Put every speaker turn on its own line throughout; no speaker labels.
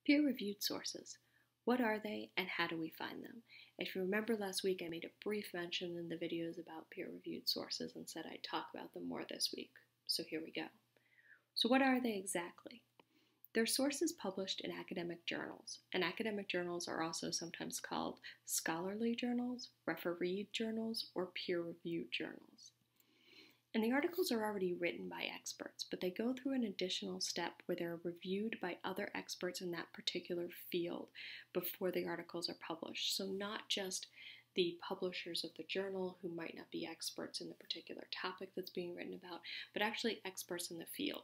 Peer-reviewed sources. What are they and how do we find them? If you remember last week, I made a brief mention in the videos about peer-reviewed sources and said I'd talk about them more this week. So here we go. So what are they exactly? They're sources published in academic journals, and academic journals are also sometimes called scholarly journals, refereed journals, or peer-reviewed journals. And the articles are already written by experts, but they go through an additional step where they're reviewed by other experts in that particular field before the articles are published. So not just the publishers of the journal who might not be experts in the particular topic that's being written about, but actually experts in the field.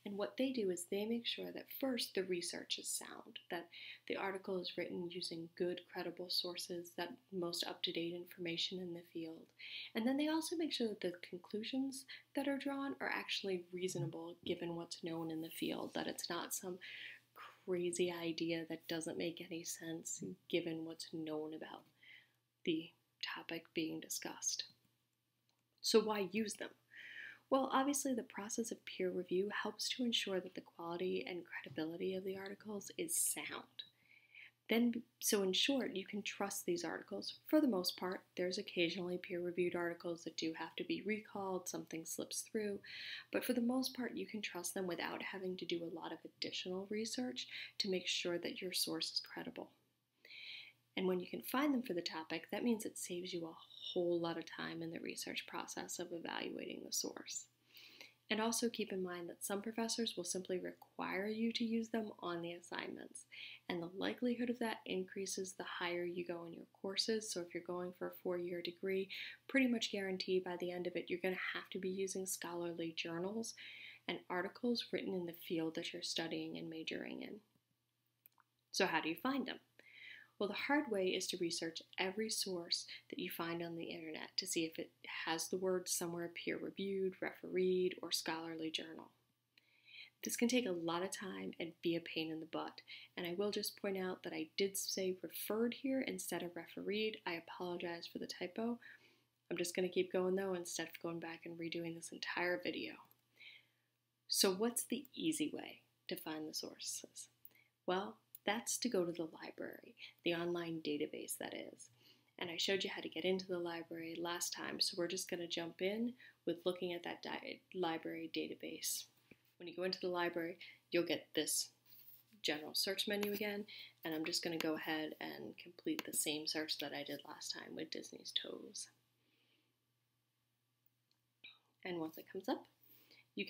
And what they do is they make sure that first the research is sound, that the article is written using good, credible sources, that most up-to-date information in the field. And then they also make sure that the conclusions that are drawn are actually reasonable given what's known in the field, that it's not some crazy idea that doesn't make any sense given what's known about the topic being discussed. So why use them? Well, obviously the process of peer review helps to ensure that the quality and credibility of the articles is sound. So in short, you can trust these articles. For the most part, there's occasionally peer-reviewed articles that do have to be recalled, something slips through, but for the most part, you can trust them without having to do a lot of additional research to make sure that your source is credible. And when you can find them for the topic, that means it saves you a whole lot of time in the research process of evaluating the source. And also keep in mind that some professors will simply require you to use them on the assignments, and the likelihood of that increases the higher you go in your courses. So if you're going for a 4-year degree, pretty much guaranteed by the end of it, you're going to have to be using scholarly journals and articles written in the field that you're studying and majoring in. So how do you find them? Well, the hard way is to research every source that you find on the internet to see if it has the word somewhere peer-reviewed, refereed, or scholarly journal. This can take a lot of time and be a pain in the butt, and I will just point out that I did say referred here instead of refereed. I apologize for the typo. I'm just going to keep going though instead of going back and redoing this entire video. So what's the easy way to find the sources? Well, that's to go to the library, the online database that is. And I showed you how to get into the library last time, so we're just going to jump in with looking at that library database. When you go into the library, you'll get this general search menu again, and I'm just going to go ahead and complete the same search that I did last time with Disney's Toes. And once it comes up, you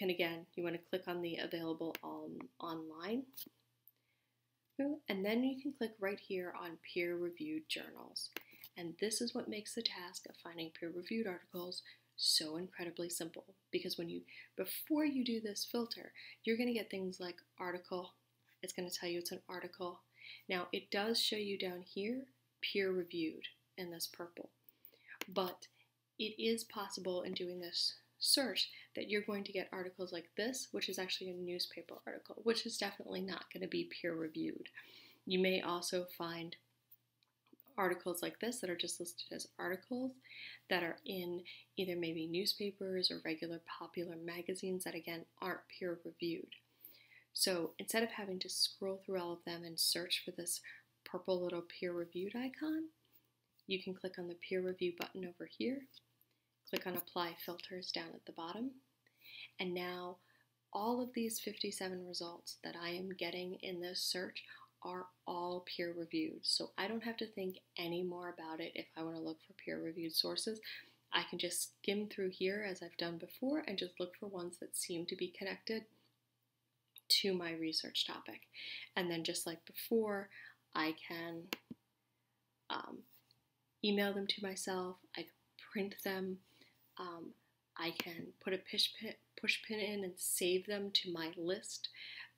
want to click on the available online. And then you can click right here on peer-reviewed journals. And this is what makes the task of finding peer-reviewed articles so incredibly simple. Because before you do this filter, you're going to get things like article. It's going to tell you it's an article. Now, it does show you down here peer-reviewed in this purple. But it is possible in doing this search that you're going to get articles like this, which is actually a newspaper article, which is definitely not going to be peer-reviewed. You may also find articles like this that are just listed as articles that are in either maybe newspapers or regular popular magazines that again aren't peer-reviewed. So instead of having to scroll through all of them and search for this purple little peer-reviewed icon, you can click on the peer review button over here. Click on Apply Filters down at the bottom, and now all of these 57 results that I am getting in this search are all peer-reviewed, so I don't have to think any more about it if I want to look for peer-reviewed sources. I can just skim through here as I've done before and just look for ones that seem to be connected to my research topic. And then just like before, I can email them to myself, I can print them, I can put a push pin in and save them to my list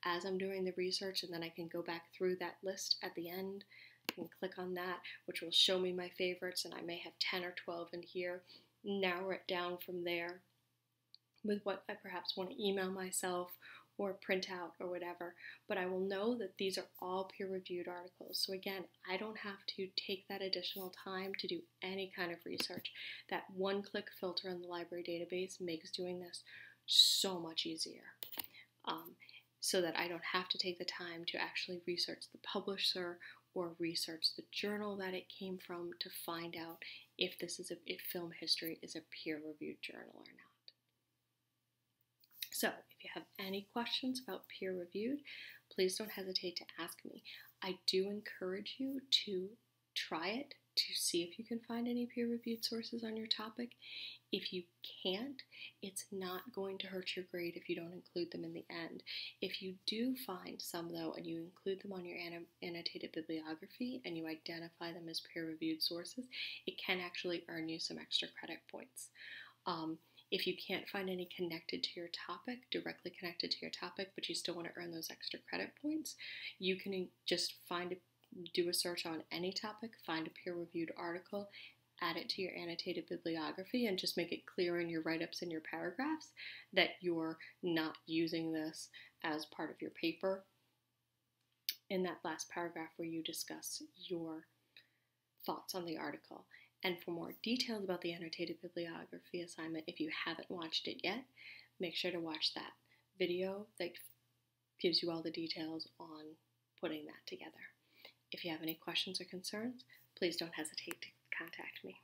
as I'm doing the research, and then I can go back through that list at the end. I can click on that, which will show me my favorites, and I may have 10 or 12 in here. Narrow it down from there with what I perhaps want to email myself or print out or whatever, but I will know that these are all peer-reviewed articles. So again, I don't have to take that additional time to do any kind of research. That one-click filter on the library database makes doing this so much easier. so that I don't have to take the time to actually research the publisher or research the journal that it came from to find out if Film History is a peer-reviewed journal or not. So, if you have any questions about peer-reviewed, please don't hesitate to ask me. I do encourage you to try it to see if you can find any peer-reviewed sources on your topic. If you can't, it's not going to hurt your grade if you don't include them in the end. If you do find some, though, and you include them on your annotated bibliography and you identify them as peer-reviewed sources, it can actually earn you some extra credit points. If you can't find any connected to your topic, directly connected to your topic, but you still want to earn those extra credit points, you can just do a search on any topic, find a peer-reviewed article, add it to your annotated bibliography, and just make it clear in your write-ups and your paragraphs that you're not using this as part of your paper in that last paragraph where you discuss your thoughts on the article. And for more details about the annotated bibliography assignment, if you haven't watched it yet, make sure to watch that video that gives you all the details on putting that together. If you have any questions or concerns, please don't hesitate to contact me.